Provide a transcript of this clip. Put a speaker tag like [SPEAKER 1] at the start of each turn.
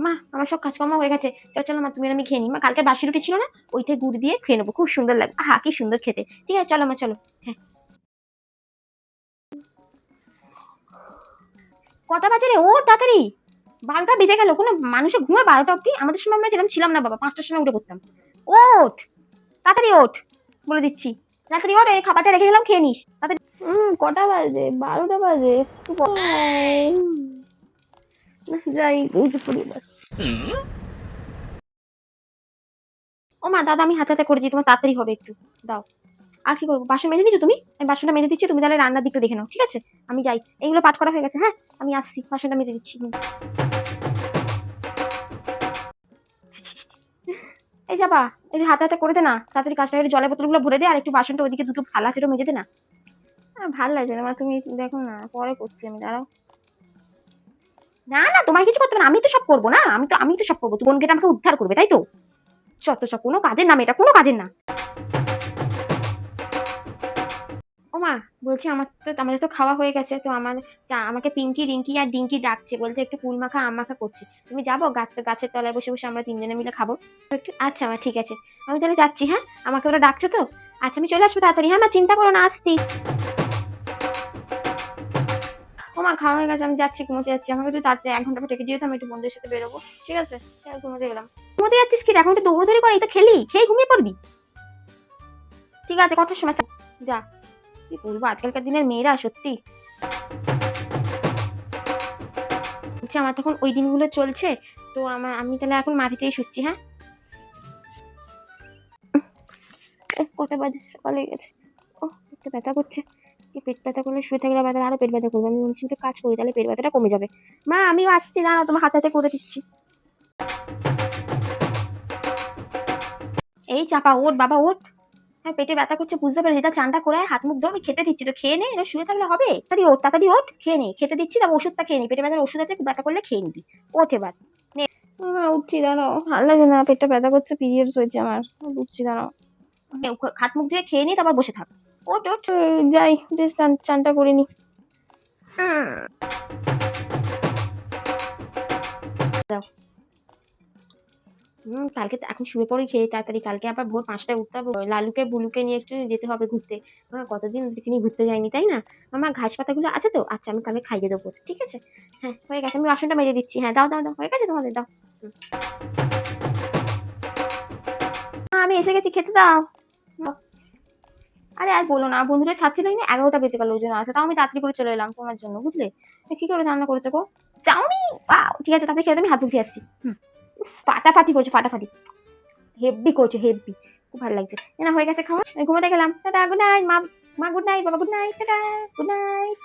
[SPEAKER 1] মা আমার সব কাজকর্ম হয়ে গেছে, চলো মা তুমি আর আমি খেয়ে নিই। মা কালকে বাসি রুটি ছিল না, ওইটাই গুড় দিয়ে খেয়ে নেবো, খুব সুন্দর লাগবে। আহা কি সুন্দর খেতে। ঠিক আছে চলো মা চলো। হ্যাঁ কটা বাজে রে, ও তাড়াতাড়ি। 12টা বেজে গেল, কোনো মানুষের ঘুমায় 12টা অব্দি? আমাদের সময় আমরা যেরকম ছিলাম না বাবা, 5টার সময় উঠে পড়তাম। ওঠ তাড়াতাড়ি ওঠ, বলে দিচ্ছি। তাড়াতাড়ি ওঠ, এই খাবারটা রেখে গেলাম, খেয়ে নিস তাড়াতাড়ি। কটা বাজে? 12টা বাজে, একটু যাই উঠে পড়ি এবার। ও মা দাদা আমি হাতে হাতে করেছি, তোমার তাড়াতাড়ি হবে একটু, দাও। আর কি করবো, বাসন মেজে দিচ্ছ তুমি? আমি বাসনটা মেজে দিচ্ছি, তুমি তাহলে রান্নার দিকটা দেখে নাও, ঠিক আছে? আমি যাই, এইগুলো পাঠ করা হয়ে গেছে। হ্যাঁ আমি আসছি, বাসনটা মেজে দিচ্ছি। এই যাবা, এই যে হাতে হাতে করে দে না, তাড়াতাড়ি কাজটা, একটু জলের বোতলগুলো ভরে দে, আর একটু বাসনটা ওইদিকে দুটো থালা ছিল মেজে দে না। ভাল লাগছে না মা, তুমি দেখো না, পরে করছি আমি, দাঁড়াও। না না তোমার কিছু করতে হবে না, আমি তো সব করবো না, আমি তো সব করবো, বোন গেটা আমাকে উদ্ধার করবে, তাই তো? চত সব, কোনো কাজের নাম এটা, কোনো কাজের না। ও মা বলছি, আমাদের তো খাওয়া হয়ে গেছে, তো আমাকে পিঙ্কি রিঙ্কি আর ডিঙ্কি ডাকছে, বলতে একটু কুল মাখা আম মাখা করছি। তুমি যাবো? গাছের তলায় বসে বসে আমরা তিনজনে মিলে খাবো একটু। আচ্ছা মা ঠিক আছে, আমি তাহলে যাচ্ছি। হ্যাঁ আমাকে ওরা ডাকছে তো। আচ্ছা আমি চলে আসবো তাড়াতাড়ি। হ্যাঁ মা চিন্তা করো না, আসছি। ও মা খাওয়া হয়ে গেছে, আমি যাচ্ছি, ঘুমোতে যাচ্ছি। আমাকে একটু তাড়াতাড়ি 1 ঘন্টা পর ডেকে যেহেতু আমি একটু বন্ধুদের সাথে বেরোবো, ঠিক আছে? ঘুমোতে গেলাম। ঘুমোতে যাচ্ছিস কি? এখন একটু দৌড়দৌড়ি করে, এটা খেলি, খেয়ে ঘুমিয়ে পড়বি। ঠিক আছে কটার সময় যা। কি বলবো আজকালকার দিনের মেয়েরা, সত্যি। বলছি আমার তখন ওই দিনগুলো চলছে, তো আমি তাহলে এখন মাটিতেই শুচ্ছি। হ্যাঁ কটা বাজে, সকাল হয়ে গেছে। ও পেটটা ব্যথা করছে। এই পেট ব্যথা করলে শুয়ে থাকলে ব্যথা, আরো পেট ব্যথা করবে। আমি একটু কাজ করি, তাহলে পেট ব্যথাটা কমে যাবে। মা আমিও আসছি, দাঁড়াও, তোমার হাতে হাতে করে দিচ্ছি। এই চাপা, ওঠ বাবা ওঠ। হ্যাঁ পেটে ব্যথা করছে বুঝতে পেরেছি, এটা চানটা করে হাত মুখ ধো, আমি খেতে দিচ্ছি তো খেয়ে নে, এটা শুয়ে থাকলে হবে? তাড়াতাড়ি ওঠ খেয়ে নে, খেতে দিচ্ছি, তারপর ওষুধটা খেয়ে নি, পেটে ব্যথার ওষুধ আছে, ব্যথা করলে খেয়ে নিবি। ওঠ এবার নে। উঠছি দাঁড়াও, ভালো লাগে না, পেটটা ব্যথা করছে, পিরিয়ডস হয়েছে আমার। উঠছি দাঁড়াও, হাত মুখ ধুয়ে খেয়ে নি, তারপর বসে থাক। ওঠ ওঠ, যাই বেশ, চানটা করে নি। কালকে এখন শুয়ে পড়ে খেয়ে তাড়াতাড়ি, কালকে আবার ভোর 5টায় উঠতে হবে, লালুকে বুলুকে নিয়ে একটু যেতে হবে ঘুরতে। কতদিন ওদেরকে নিয়ে ঘুরতে যায়নি, তাই না? আমার ঘাস পাতাগুলো আছে তো, আচ্ছা আমি কালকে খাইয়ে দেবো, ঠিক আছে? হ্যাঁ হয়ে গেছে, আমি বাসনটা মেজে দিচ্ছি। হ্যাঁ দাও দাও দাও, হয়ে গেছে তোমাদের, দাও। আমি এসে গেছি, খেতে দাও। দাও। আরে আর বলো না, বন্ধুরা ছাড়ছিলই না, 11টা বেজে গেল, ওই জন্য আছে, তাও আমি তাড়াতাড়ি করে চলে এলাম তোমার জন্য, বুঝলে? কি করে রান্না করেছো গো? চাউমিন, ঠিক আছে তাড়াতাড়ি খেয়ে আমি হাত ধুয়ে আসছি। ফাটাফাটি করছে, ফাটাফাটি, হেব্বি করছে, হেব্বি, খুব ভালো লাগছে। না হয়ে গেছে খাওয়া, আমি ঘুমাতে গেলাম, টাটা, গুড নাইট মা। গুড নাইট বাবা, good night, tata, good night.